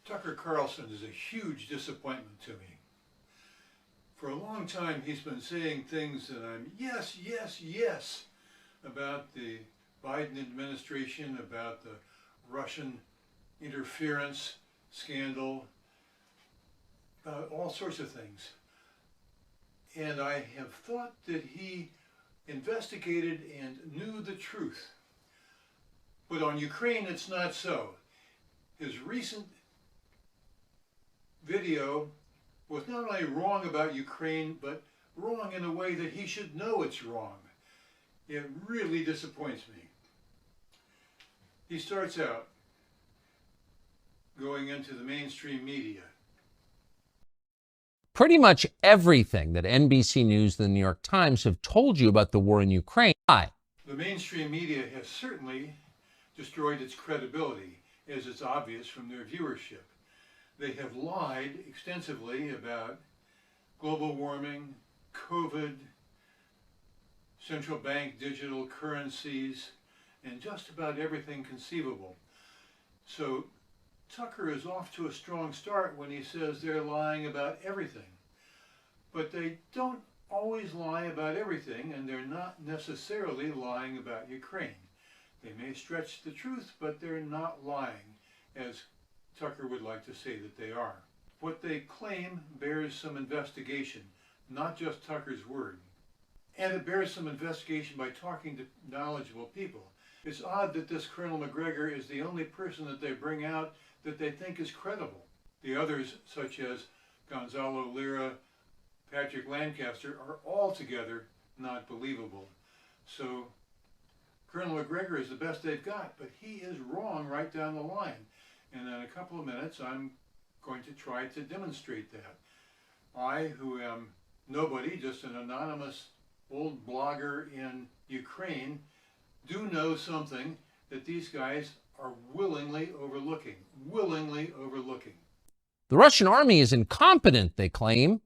Tucker Carlson is a huge disappointment to me. For a long time he's been saying things that I'm yes, yes, yes about the Biden administration, about the Russian interference scandal, about all sorts of things. And I have thought that he investigated and knew the truth. But on Ukraine, it's not so. His recent video was not only wrong about Ukraine, but wrong in a way that he should know it's wrong. It really disappoints me. He starts out going into the mainstream media. Pretty much everything that NBC News and the New York Times have told you about the war in Ukraine. The mainstream media has certainly destroyed its credibility, as is obvious from their viewership. They have lied extensively about global warming, COVID, central bank digital currencies, and just about everything conceivable. So Tucker is off to a strong start when he says they're lying about everything. But they don't always lie about everything, and they're not necessarily lying about Ukraine. They may stretch the truth, but they're not lying, as Tucker would like to say that they are. What they claim bears some investigation, not just Tucker's word. And it bears some investigation by talking to knowledgeable people. It's odd that this Colonel McGregor is the only person that they bring out that they think is credible. The others, such as Gonzalo Lira, Patrick Lancaster, are altogether not believable. So Colonel McGregor is the best they've got, but he is wrong right down the line. And in a couple of minutes, I'm going to try to demonstrate that. I, who am nobody, just an anonymous old blogger in Ukraine, do know something that these guys are willingly overlooking. The Russian army is incompetent, they claim.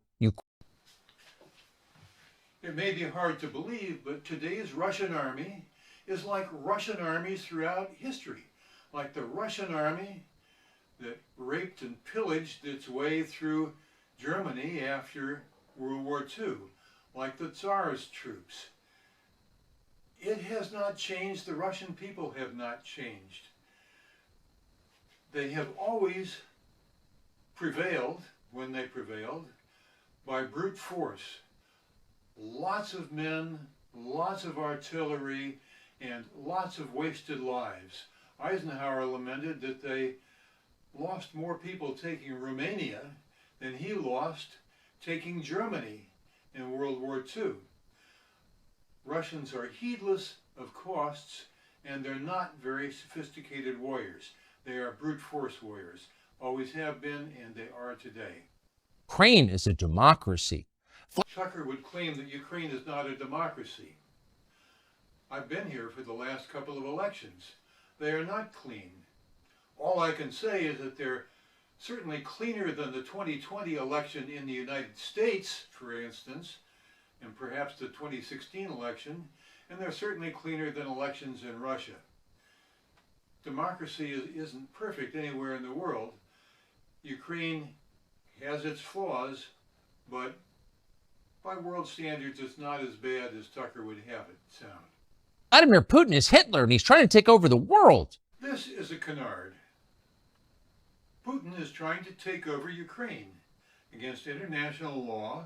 It may be hard to believe, but today's Russian army is like Russian armies throughout history. Like the Russian army that raped and pillaged its way through Germany after World War II. Like the Tsar's troops. It has not changed. The Russian people have not changed. They have always prevailed, when they prevailed, by brute force. Lots of men, lots of artillery, and lots of wasted lives. Eisenhower lamented that they lost more people taking Romania than he lost taking Germany in World War II. Russians are heedless of costs, and they're not very sophisticated warriors. They are brute force warriors, always have been, and they are today. Ukraine is a democracy. Tucker would claim that Ukraine is not a democracy. I've been here for the last couple of elections. They are not clean. All I can say is that they're certainly cleaner than the 2020 election in the United States, for instance, and perhaps the 2016 election, and they're certainly cleaner than elections in Russia. Democracy isn't perfect anywhere in the world. Ukraine has its flaws, but by world standards, it's not as bad as Tucker would have it sound. Vladimir Putin is Hitler, and he's trying to take over the world. This is a canard. Putin is trying to take over Ukraine against international law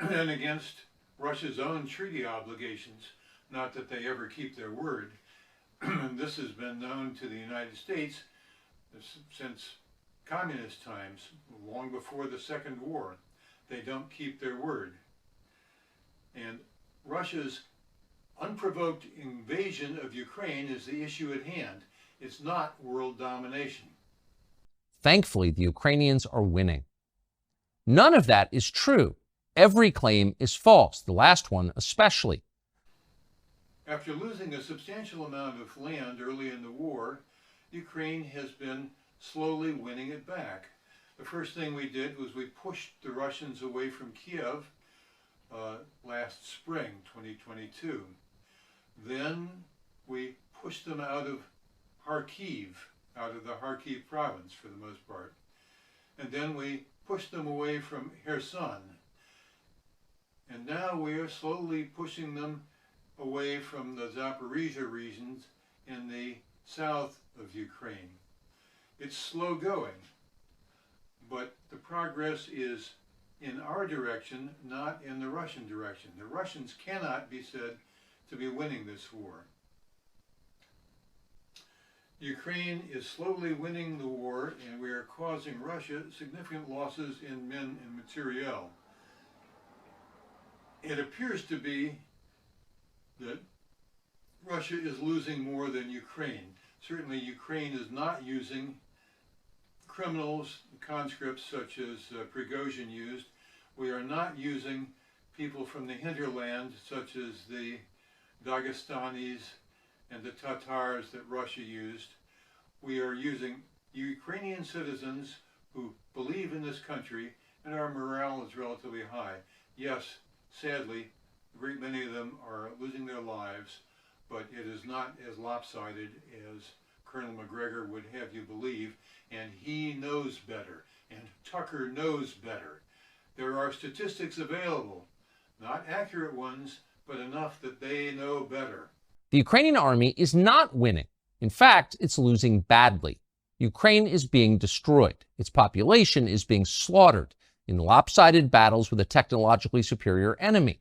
and against Russia's own treaty obligations. Not that they ever keep their word. This has been known to the United States since communist times, long before the Second War. They don't keep their word. And Russia's unprovoked invasion of Ukraine is the issue at hand. It's not world domination. Thankfully, the Ukrainians are winning. None of that is true. Every claim is false, the last one especially. After losing a substantial amount of land early in the war, Ukraine has been slowly winning it back. The first thing we did was we pushed the Russians away from Kiev last spring, 2022. Then we pushed them out of Kharkiv, out of the Kharkiv province for the most part. and then we pushed them away from Kherson. And now we are slowly pushing them away from the Zaporizhia regions in the south of Ukraine. It's slow going, but the progress is in our direction, not in the Russian direction. The Russians cannot be said to be winning this war. Ukraine is slowly winning the war, and we are causing Russia significant losses in men and materiel. It appears to be that Russia is losing more than Ukraine. Certainly Ukraine is not using criminals, conscripts such as Prigozhin used. We are not using people from the hinterland such as the Dagestanis and the Tatars that Russia used. We are using Ukrainian citizens who believe in this country, and our morale is relatively high. Yes, sadly, a great many of them are losing their lives, but it is not as lopsided as Colonel McGregor would have you believe, and he knows better, and Tucker knows better. There are statistics available, not accurate ones, but enough that they know better. The Ukrainian army is not winning. In fact, it's losing badly. Ukraine is being destroyed. Its population is being slaughtered in lopsided battles with a technologically superior enemy.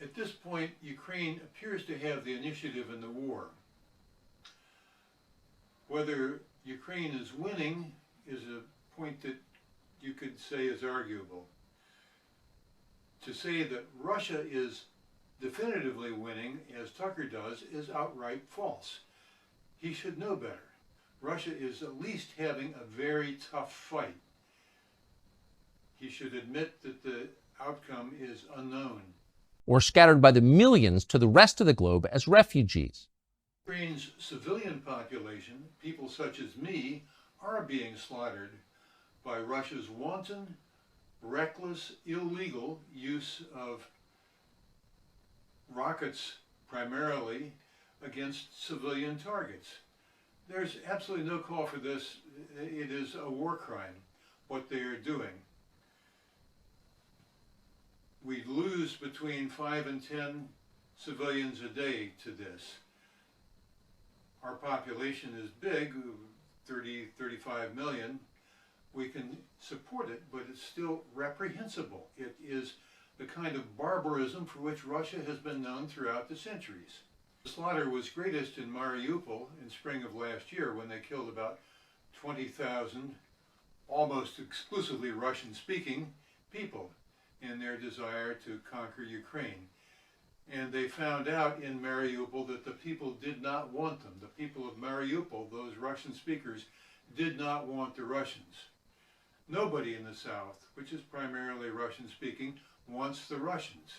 At this point, Ukraine appears to have the initiative in the war. Whether Ukraine is winning is a point that you could say is arguable. To say that Russia is definitively winning, as Tucker does, is outright false. He should know better. Russia is at least having a very tough fight. He should admit that the outcome is unknown. Or scattered by the millions to the rest of the globe as refugees. Ukraine's civilian population, people such as me, are being slaughtered by Russia's wanton, reckless, illegal use of rockets primarily against civilian targets. There's absolutely no call for this. It is a war crime, what they are doing. We lose between 5 and 10 civilians a day to this. Our population is big, 30, 35 million. We can support it, but it's still reprehensible. It is the kind of barbarism for which Russia has been known throughout the centuries. The slaughter was greatest in Mariupol in spring of last year when they killed about 20,000 almost exclusively Russian-speaking people in their desire to conquer Ukraine. And they found out in Mariupol that the people did not want them. The people of Mariupol, those Russian speakers, did not want the Russians. Nobody in the south, which is primarily Russian-speaking, wants the Russians.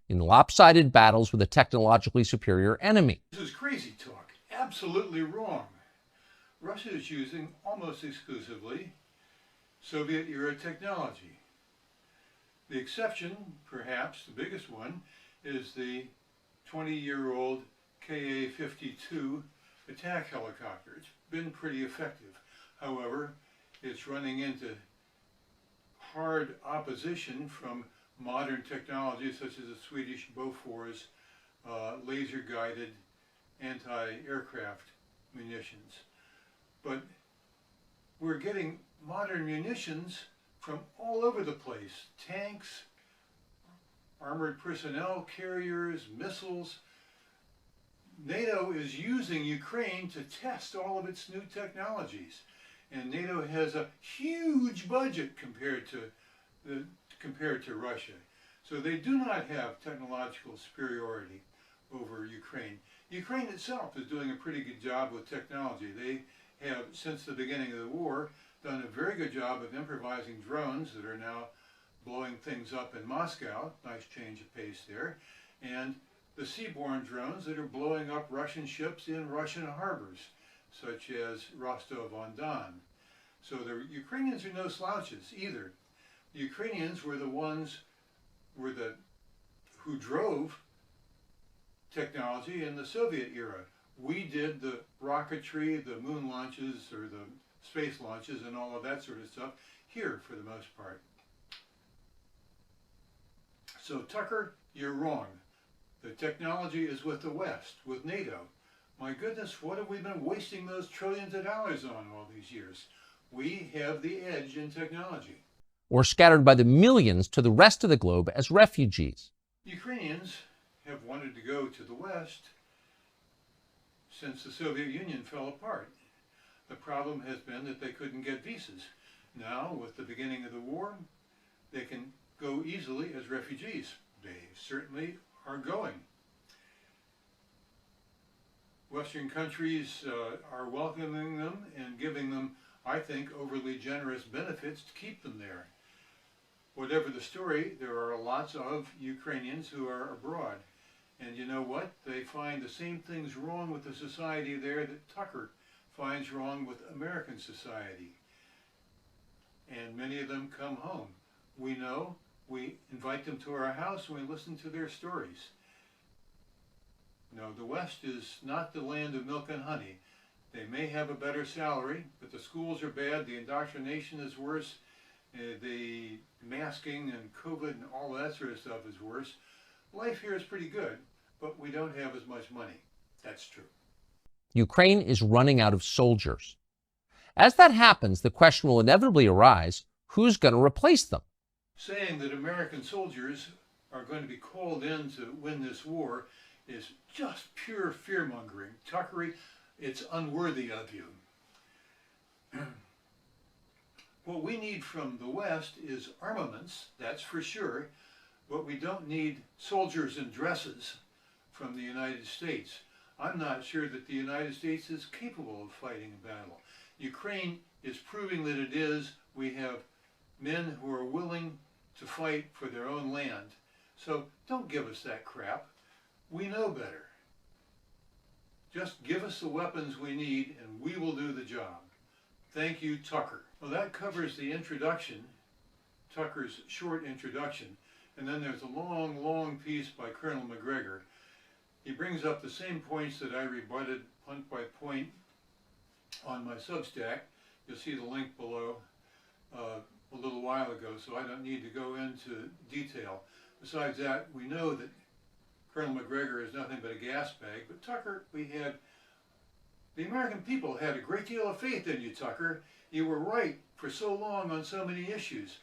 In lopsided battles with a technologically superior enemy. This is crazy talk. Absolutely wrong. Russia is using almost exclusively Soviet-era technology. The exception, perhaps the biggest one, is the 20-year-old Ka-52 attack helicopter. It's been pretty effective. However, it's running into hard opposition from modern technology such as the Swedish Bofors laser-guided anti-aircraft munitions. But we're getting modern munitions from all over the place. Tanks, armored personnel carriers, missiles. NATO is using Ukraine to test all of its new technologies. And NATO has a huge budget compared to Russia. So they do not have technological superiority over Ukraine. Ukraine itself is doing a pretty good job with technology. They have, since the beginning of the war, done a very good job of improvising drones that are now blowing things up in Moscow. Nice change of pace there. And the seaborne drones that are blowing up Russian ships in Russian harbors, such as Rostov-on-Don. So the Ukrainians are no slouches either. The Ukrainians were the ones who drove technology in the Soviet era. We did the rocketry, the moon launches, or the space launches, and all of that sort of stuff here for the most part. So Tucker, you're wrong. The technology is with the West, with NATO. My goodness, what have we been wasting those trillions of dollars on all these years? We have the edge in technology. Or scattered by the millions to the rest of the globe as refugees. Ukrainians have wanted to go to the West since the Soviet Union fell apart. The problem has been that they couldn't get visas. Now, with the beginning of the war, they can go easily as refugees. They certainly are going. Western countries are welcoming them and giving them, I think, overly generous benefits to keep them there. Whatever the story, there are lots of Ukrainians who are abroad. And you know what? They find the same things wrong with the society there that Tucker finds wrong with American society. And many of them come home. We know, we invite them to our house and we listen to their stories. No, the West is not the land of milk and honey. They may have a better salary, but the schools are bad, the indoctrination is worse, the masking and COVID and all that sort of stuff is worse. Life here is pretty good, but we don't have as much money. That's true. Ukraine is running out of soldiers. As that happens, the question will inevitably arise, who's going to replace them? Saying that American soldiers are going to be called in to win this war is just pure fear-mongering. Tuckery, it's unworthy of you. What we need from the West is armaments, that's for sure, but we don't need soldiers in dresses from the United States. I'm not sure that the United States is capable of fighting a battle. Ukraine is proving that it is. We have men who are willing to fight for their own land. So don't give us that crap. We know better. Just give us the weapons we need and we will do the job. Thank you, Tucker. Well, that covers the introduction, Tucker's short introduction, and then there's a long, long piece by Colonel McGregor. He brings up the same points that I rebutted point by point on my Substack. You'll see the link below a little while ago, so I don't need to go into detail. Besides that, we know that Colonel McGregor is nothing but a gas bag, but Tucker, the American people had a great deal of faith in you, Tucker. You were right for so long on so many issues.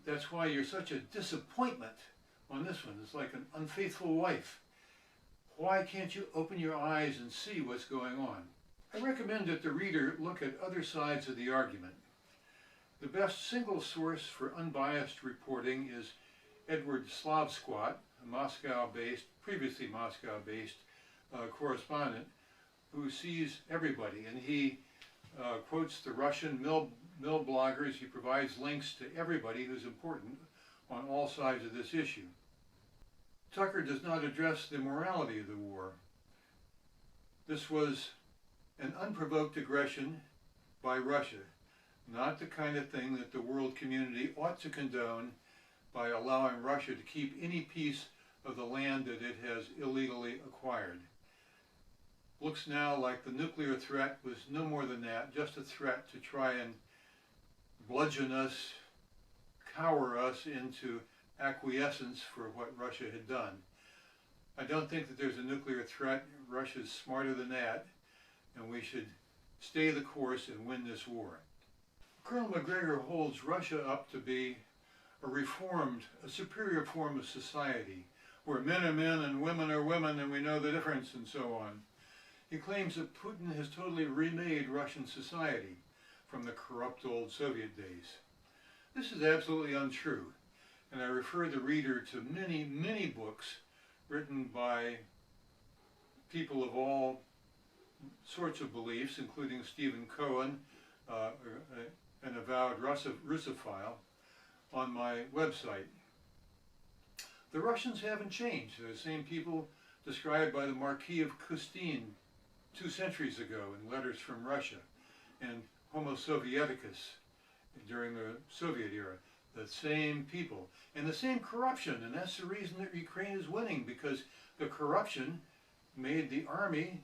That's why you're such a disappointment on this one. It's like an unfaithful wife. Why can't you open your eyes and see what's going on? I recommend that the reader look at other sides of the argument. The best single source for unbiased reporting is Edward Slavsquat, a previously Moscow-based correspondent who sees everybody, and he quotes the Russian mill bloggers. He provides links to everybody who's important on all sides of this issue. Tucker does not address the morality of the war. This was an unprovoked aggression by Russia, not the kind of thing that the world community ought to condone by allowing Russia to keep any piece of the land that it has illegally acquired. Looks now like the nuclear threat was no more than that, just a threat to try and bludgeon us, cower us into acquiescence for what Russia had done. I don't think that there's a nuclear threat. Russia's smarter than that, and we should stay the course and win this war. Colonel McGregor holds Russia up to be a superior form of society, where men are men and women are women and we know the difference and so on. He claims that Putin has totally remade Russian society from the corrupt old Soviet days. This is absolutely untrue, and I refer the reader to many, many books written by people of all sorts of beliefs, including Stephen Cohen, an avowed Russophile, on my website. The Russians haven't changed. They're the same people described by the Marquis of Custine 2 centuries ago in Letters from Russia, and Homo Sovieticus during the Soviet era. The same people and the same corruption, and that's the reason that Ukraine is winning, because the corruption made the army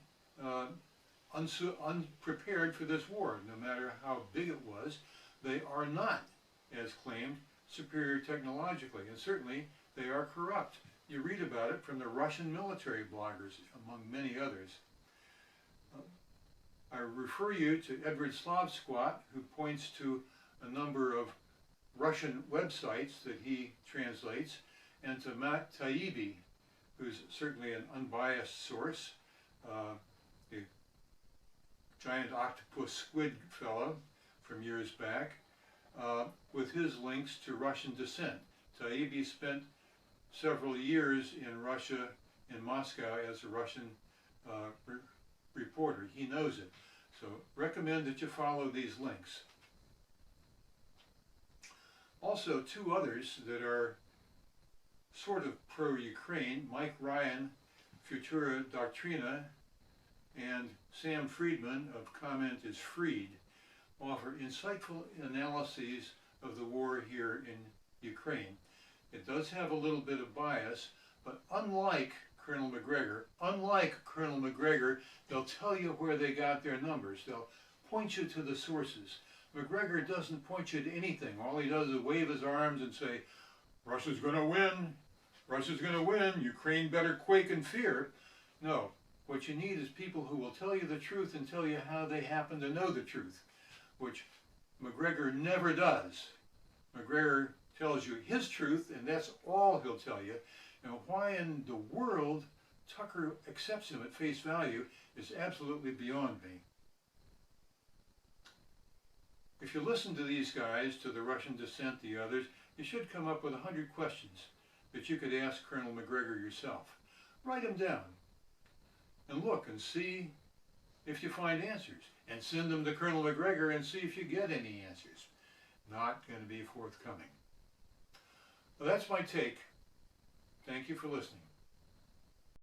unprepared for this war. No matter how big it was, they are not, as claimed, superior technologically, and certainly they are corrupt. You read about it from the Russian military bloggers, among many others. I refer you to Edward Slavsquat, who points to a number of Russian websites that he translates, and to Matt Taibbi, who's certainly an unbiased source, a giant octopus squid fellow from years back, with his links to Russian descent. Taibbi spent several years in Russia, in Moscow, as a Russian reporter. He knows it. So recommend that you follow these links. Also, two others that are sort of pro-Ukraine, Mike Ryan, Futura Doctrina, and Sam Friedman of Comment is Freed, offer insightful analyses of the war here in Ukraine. It does have a little bit of bias, but unlike Colonel McGregor, they'll tell you where they got their numbers. They'll point you to the sources. McGregor doesn't point you to anything. All he does is wave his arms and say, Russia's going to win. Russia's going to win. Ukraine better quake in fear. No. What you need is people who will tell you the truth and tell you how they happen to know the truth, which McGregor never does. McGregor tells you his truth, and that's all he'll tell you. And why in the world Tucker accepts him at face value is absolutely beyond me. If you listen to these guys, to the Russian dissent, the others, you should come up with 100 questions that you could ask Colonel McGregor yourself. Write them down and look and see if you find answers, and send them to Colonel McGregor and see if you get any answers. Not going to be forthcoming. Well, that's my take. Thank you for listening.